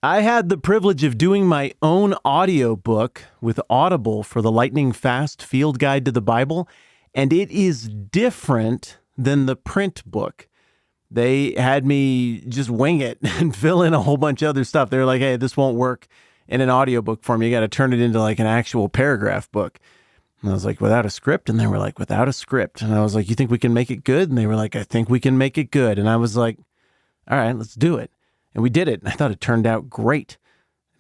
I had the privilege of doing my own audiobook with Audible for the lightning fast field guide to the Bible, and it is different than the print book. They had me just wing it and fill in a whole bunch of other stuff. They were like, hey, this won't work in an audiobook form. You got to turn it into like an actual paragraph book. And I was like, without a script? And they were like, without a script. And I was like, you think we can make it good? And they were like, I think we can make it good. And I was like, all right, let's do it. And we did it. And I thought it turned out great.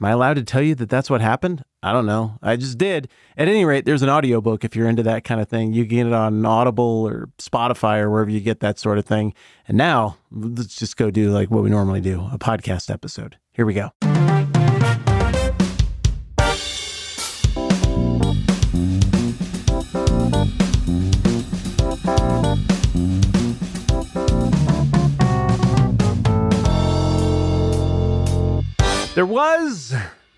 Am I allowed to tell you that that's what happened? I don't know. I just did. At any rate, there's an audiobook if you're into that kind of thing. You can get it on Audible or Spotify or wherever you get that sort of thing. And now let's just go do like what we normally do, a podcast episode. Here we go. There was,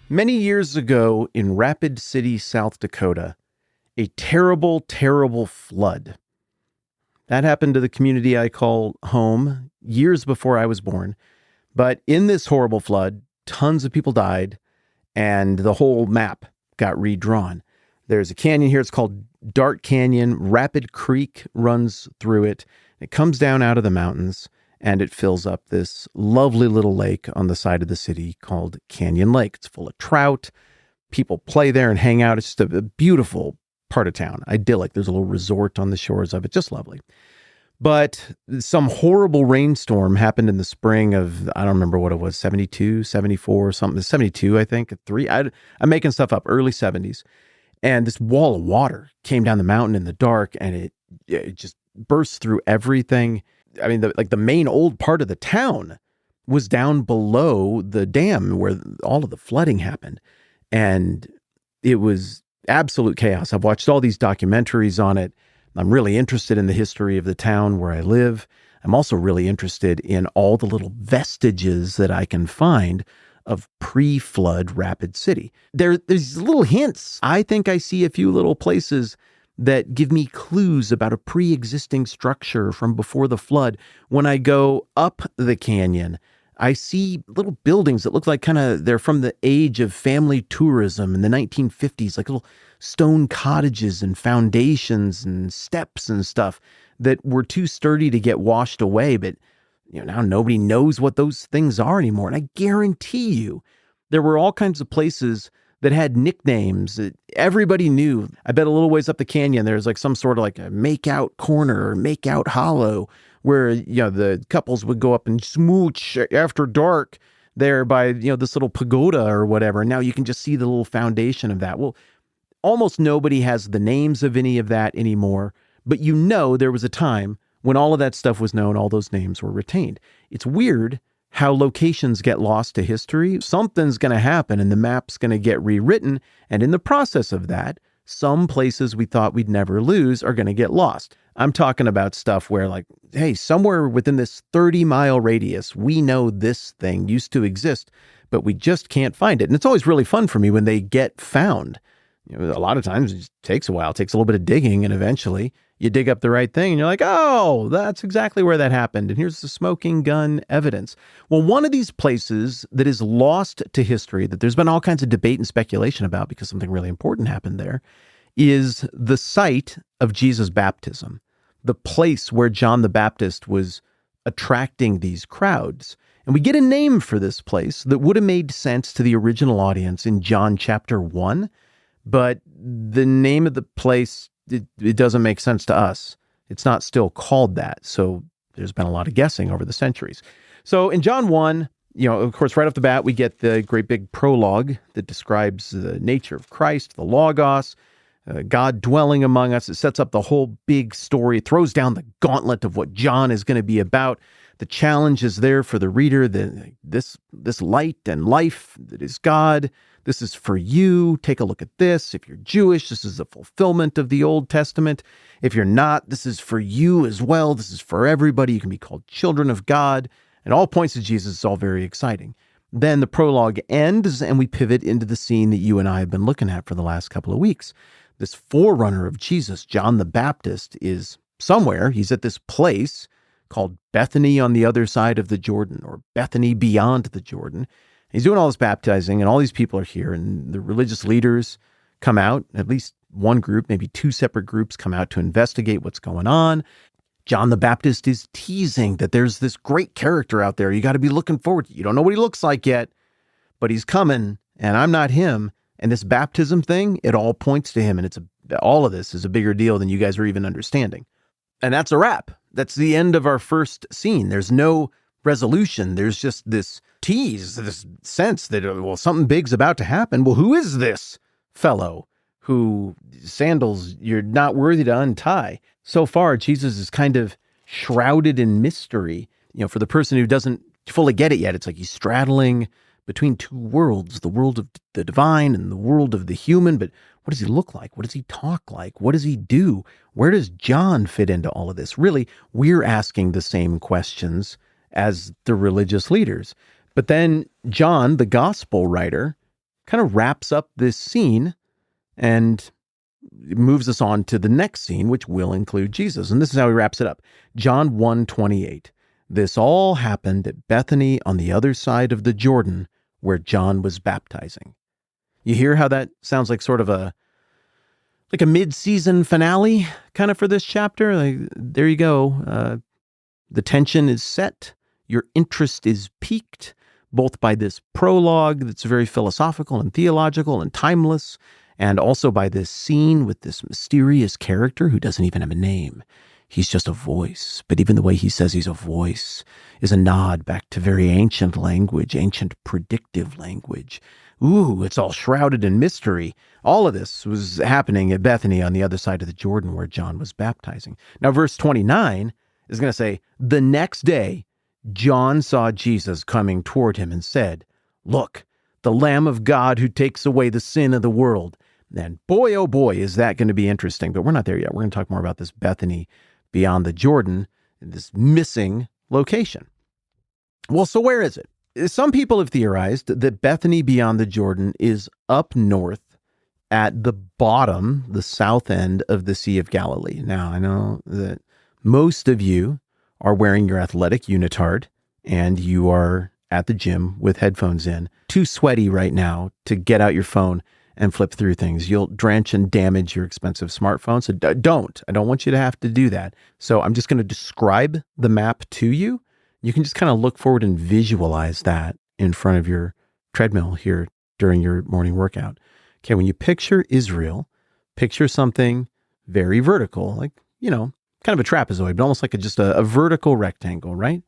many years ago in Rapid City, South Dakota, a terrible, terrible flood. That happened to the community I call home years before I was born. But in this horrible flood, tons of people died, and the whole map got redrawn. There's a canyon here. It's called Dark Canyon. Rapid Creek runs through it. It comes down out of the mountains, and it fills up this lovely little lake on the side of the city called Canyon Lake. It's full of trout. People play there and hang out. It's just a beautiful part of town. Idyllic. There's a little resort on the shores of it. Just lovely. But some horrible rainstorm happened in the spring of, I don't remember what it was, 72, 74, something. 72, I think. I'm making stuff up. Early 70s. And this wall of water came down the mountain in the dark, and it just burst through everything. I mean, the main old part of the town was down below the dam where all of the flooding happened. And it was absolute chaos. I've watched all these documentaries on it. I'm really interested in the history of the town where I live. I'm also really interested in all the little vestiges that I can find of pre-flood Rapid City. There's little hints. I think I see a few little places that give me clues about a pre-existing structure from before the flood. When I go up the canyon, I see little buildings that look like they're from the age of family tourism in the 1950s, like little stone cottages and foundations and steps and stuff that were too sturdy to get washed away. But now nobody knows what those things are anymore. And I guarantee you there were all kinds of places that had nicknames that everybody knew. I bet a little ways up the canyon, there's like some sort of like a make-out corner or make-out hollow where, the couples would go up and smooch after dark there by, this little pagoda or whatever. And now you can just see the little foundation of that. Well, almost nobody has the names of any of that anymore. But there was a time when all of that stuff was known, all those names were retained. It's weird how locations get lost to history. Something's going to happen and the map's going to get rewritten. And in the process of that, some places we thought we'd never lose are going to get lost. I'm talking about stuff where hey, somewhere within this 30-mile radius, we know this thing used to exist, but we just can't find it. And it's always really fun for me when they get found. A lot of times it just takes a while. It takes a little bit of digging, and eventually you dig up the right thing and you're like, oh, that's exactly where that happened. And here's the smoking gun evidence. Well, one of these places that is lost to history, that there's been all kinds of debate and speculation about because something really important happened there, is the site of Jesus' baptism, the place where John the Baptist was attracting these crowds. And we get a name for this place that would have made sense to the original audience in John chapter 1, but the name of the place, it doesn't make sense to us. It's not still called that. So there's been a lot of guessing over the centuries. So in John 1, of course, right off the bat, we get the great big prologue that describes the nature of Christ, the Logos, God dwelling among us. It sets up the whole big story. It throws down the gauntlet of what John is going to be about. The challenge is there for the reader, this light and life that is God. This is for you. Take a look at this. If you're Jewish, this is a fulfillment of the Old Testament. If you're not, this is for you as well. This is for everybody. You can be called children of God. And all points to Jesus. It's all very exciting. Then the prologue ends and we pivot into the scene that you and I have been looking at for the last couple of weeks. This forerunner of Jesus, John the Baptist, is somewhere. He's at this place called Bethany on the other side of the Jordan, or Bethany beyond the Jordan. He's doing all this baptizing, and all these people are here, and the religious leaders come out, at least one group, maybe two separate groups come out to investigate what's going on. John the Baptist is teasing that there's this great character out there you got to be looking forward to. You don't know what he looks like yet, but he's coming, and I'm not him. And this baptism thing, it all points to him, and all of this is a bigger deal than you guys are even understanding. And that's a wrap. That's the end of our first scene. There's no resolution. There's just this tease, this sense that, well, something big's about to happen. Well, who is this fellow who sandals you're not worthy to untie? So far, Jesus is kind of shrouded in mystery. For the person who doesn't fully get it yet, it's like he's straddling between two worlds, the world of the divine and the world of the human. But what does he look like? What does he talk like? What does he do? Where does John fit into all of this? Really, we're asking the same questions as the religious leaders. But then John, the gospel writer, kind of wraps up this scene and moves us on to the next scene, which will include Jesus. And this is how he wraps it up. John 1:28. This all happened at Bethany on the other side of the Jordan where John was baptizing. You hear how that sounds like sort of a mid-season finale kind of for this chapter? Like, there you go. The tension is set. Your interest is piqued, both by this prologue that's very philosophical and theological and timeless, and also by this scene with this mysterious character who doesn't even have a name. He's just a voice. But even the way he says he's a voice is a nod back to very ancient language, ancient predictive language. Ooh, it's all shrouded in mystery. All of this was happening at Bethany on the other side of the Jordan where John was baptizing. Now, verse 29 is going to say, the next day, John saw Jesus coming toward him and said, look, the Lamb of God who takes away the sin of the world. And boy, oh boy, is that going to be interesting. But we're not there yet. We're going to talk more about this Bethany beyond the Jordan, this missing location. Well, so where is it? Some people have theorized that Bethany beyond the Jordan is up north at the bottom, the south end of the Sea of Galilee. Now, I know that most of you are wearing your athletic unitard and you are at the gym with headphones in, too sweaty right now to get out your phone and flip through things. You'll drench and damage your expensive smartphone. So don't. I don't want you to have to do that. So I'm just going to describe the map to you. You can just kind of look forward and visualize that in front of your treadmill here during your morning workout. Okay, when you picture Israel, picture something very vertical, like, kind of a trapezoid, but almost like just a vertical rectangle, right?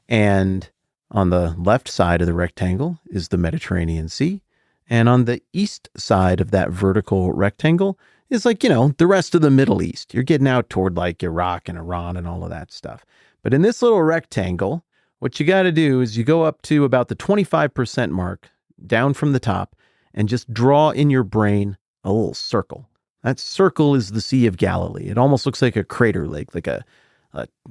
And on the left side of the rectangle is the Mediterranean Sea. And on the east side of that vertical rectangle is like, the rest of the Middle East. You're getting out toward like Iraq and Iran and all of that stuff. But in this little rectangle, what you got to do is you go up to about the 25% mark down from the top and just draw in your brain a little circle. That circle is the Sea of Galilee. It almost looks like a crater lake, like a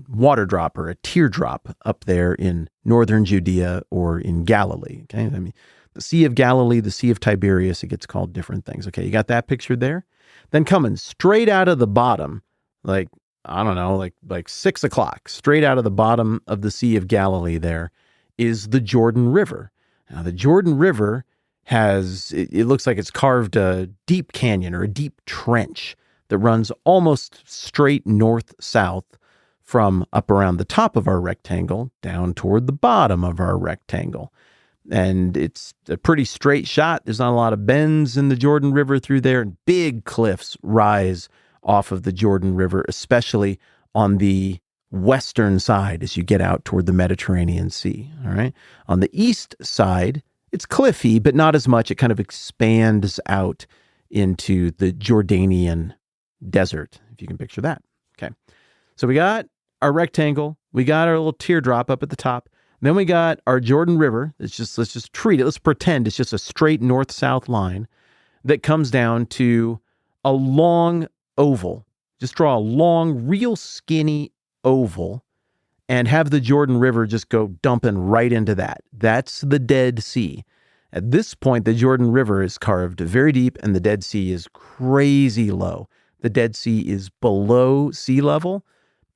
water drop or a teardrop up there in northern Judea or in Galilee. Okay, I mean, the Sea of Galilee, the Sea of Tiberias, it gets called different things. Okay, you got that pictured there? Then coming straight out of the bottom, like, I don't know, like 6 o'clock, straight out of the bottom of the Sea of Galilee there is the Jordan River. Now, the Jordan River it looks like it's carved a deep canyon or a deep trench that runs almost straight north-south from up around the top of our rectangle down toward the bottom of our rectangle. And it's a pretty straight shot. There's not a lot of bends in the Jordan River through there, and big cliffs rise off of the Jordan River, especially on the western side as you get out toward the Mediterranean Sea. All right. On the east side, it's cliffy, but not as much. It kind of expands out into the Jordanian desert, if you can picture that. Okay. So we got our rectangle. We got our little teardrop up at the top. Then we got our Jordan River. Let's just treat it. Let's pretend it's just a straight north-south line that comes down to a long oval. Just draw a long, real skinny oval and have the Jordan River just go dumping right into that. That's the Dead Sea. At this point, the Jordan River is carved very deep and the Dead Sea is crazy low. The Dead Sea is below sea level.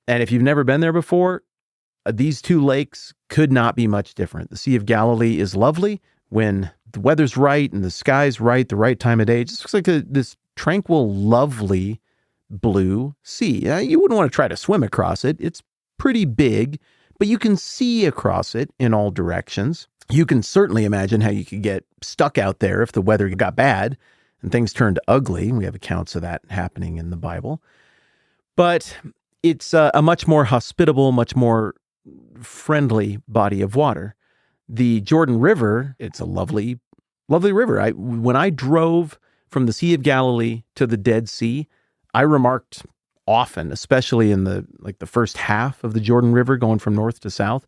And if you've never been there before, these two lakes could not be much different. The Sea of Galilee is lovely. when the weather's right and the sky's right, the right time of day. It just looks like this tranquil, lovely blue sea. You wouldn't want to try to swim across it. It's pretty big, but you can see across it in all directions. You can certainly imagine how you could get stuck out there if the weather got bad and things turned ugly. We have accounts of that happening in the Bible. But it's a much more hospitable, much more friendly body of water. The Jordan River, it's a lovely, lovely river. When I drove from the Sea of Galilee to the Dead Sea, I remarked often, especially in the first half of the Jordan River going from north to south,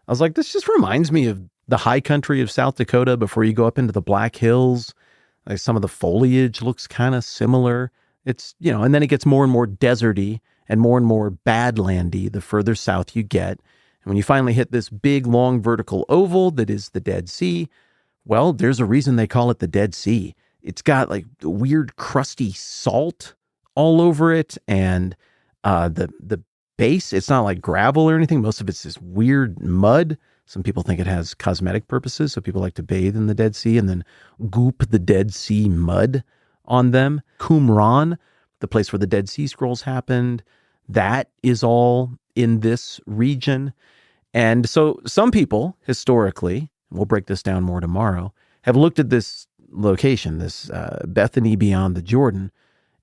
I was like, this just reminds me of the high country of South Dakota before you go up into the Black Hills. Like some of the foliage looks kind of similar. It's, and then it gets more and more deserty and more badlandy the further south you get. And when you finally hit this big, long vertical oval that is the Dead Sea, well, there's a reason they call it the Dead Sea. It's got like weird crusty salt all over it, and the base, it's not like gravel or anything. Most of it's this weird mud. Some people think it has cosmetic purposes, so people like to bathe in the Dead Sea and then goop the Dead Sea mud on them. Qumran, the place where the Dead Sea Scrolls happened, that is all in this region. And so some people, historically, we'll break this down more tomorrow, have looked at this location, this Bethany beyond the Jordan,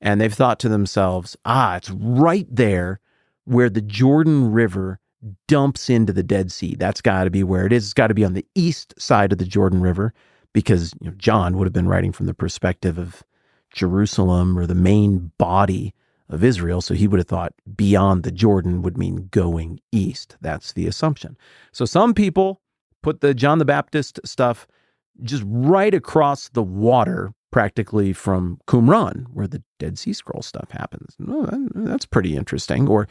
and they've thought to themselves, it's right there where the Jordan River dumps into the Dead Sea. That's got to be where it is. It's got to be on the east side of the Jordan River, because John would have been writing from the perspective of Jerusalem or the main body of Israel. So he would have thought beyond the Jordan would mean going east. That's the assumption. So some people put the John the Baptist stuff just right across the water, practically from Qumran, where the Dead Sea Scroll stuff happens. That's pretty interesting, or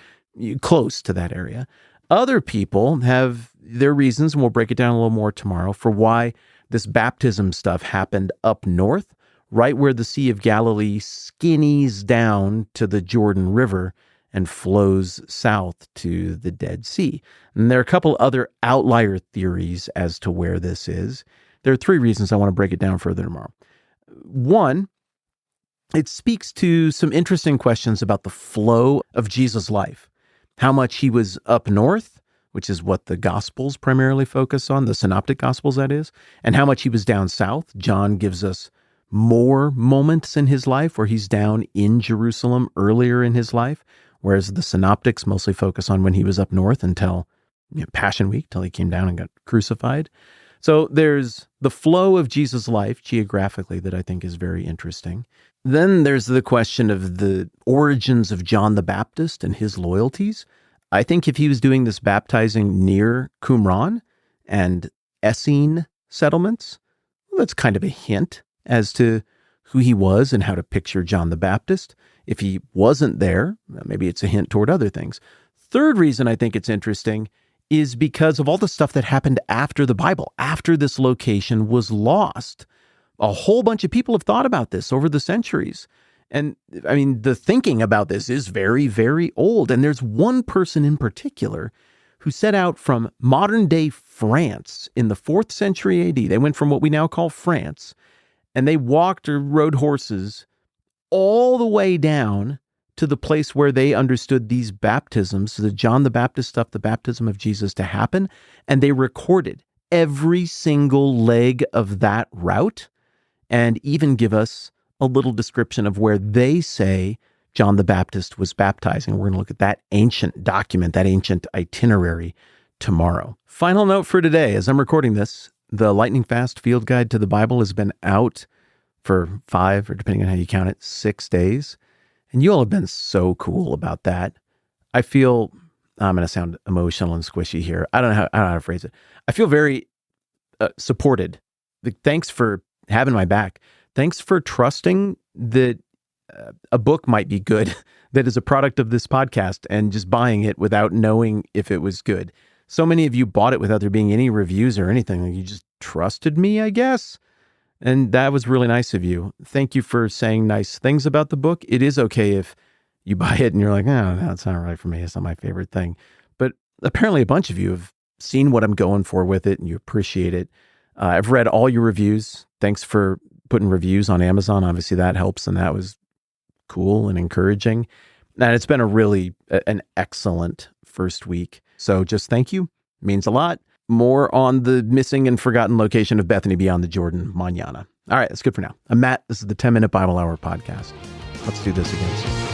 close to that area. Other people have their reasons, and we'll break it down a little more tomorrow, for why this baptism stuff happened up north, right where the Sea of Galilee skinnies down to the Jordan River and flows south to the Dead Sea. And there are a couple other outlier theories as to where this is. There are three reasons I want to break it down further tomorrow. One, it speaks to some interesting questions about the flow of Jesus' life. How much he was up north, which is what the Gospels primarily focus on, the Synoptic Gospels, that is, and how much he was down south. John gives us more moments in his life where he's down in Jerusalem earlier in his life, whereas the Synoptics mostly focus on when he was up north until Passion Week, till he came down and got crucified. So there's the flow of Jesus' life geographically that I think is very interesting. Then there's the question of the origins of John the Baptist and his loyalties. I think if he was doing this baptizing near Qumran and Essene settlements, well, that's kind of a hint as to who he was and how to picture John the Baptist. If he wasn't there, maybe it's a hint toward other things. Third reason I think it's interesting is because of all the stuff that happened after the Bible, after this location was lost. A whole bunch of people have thought about this over the centuries. And I mean, the thinking about this is very, very old. And there's one person in particular who set out from modern day France in the 4th century AD. They went from what we now call France, and they walked or rode horses all the way down to the place where they understood these baptisms, the John the Baptist stuff, the baptism of Jesus, to happen. And they recorded every single leg of that route and even give us a little description of where they say John the Baptist was baptizing. We're going to look at that ancient document, that ancient itinerary tomorrow. Final note for today, as I'm recording this, the Lightning Fast Field Guide to the Bible has been out for 5, or depending on how you count it, 6 days. And you all have been so cool about that. I feel, I'm going to sound emotional and squishy here. I don't know how to phrase it. I feel very supported. Thanks for having my back. Thanks for trusting that a book might be good that is a product of this podcast and just buying it without knowing if it was good. So many of you bought it without there being any reviews or anything. You just trusted me, I guess. And that was really nice of you. Thank you for saying nice things about the book. It is okay if you buy it and you're like, oh, no, it's not right for me. It's not my favorite thing. But apparently a bunch of you have seen what I'm going for with it and you appreciate it. I've read all your reviews. Thanks for putting reviews on Amazon. Obviously, that helps, and that was cool and encouraging. And it's been an excellent first week. So just thank you. Means a lot. More on the missing and forgotten location of Bethany beyond the Jordan mañana. All right, that's good for now. I'm Matt. This is the 10-Minute Bible Hour podcast. Let's do this again soon.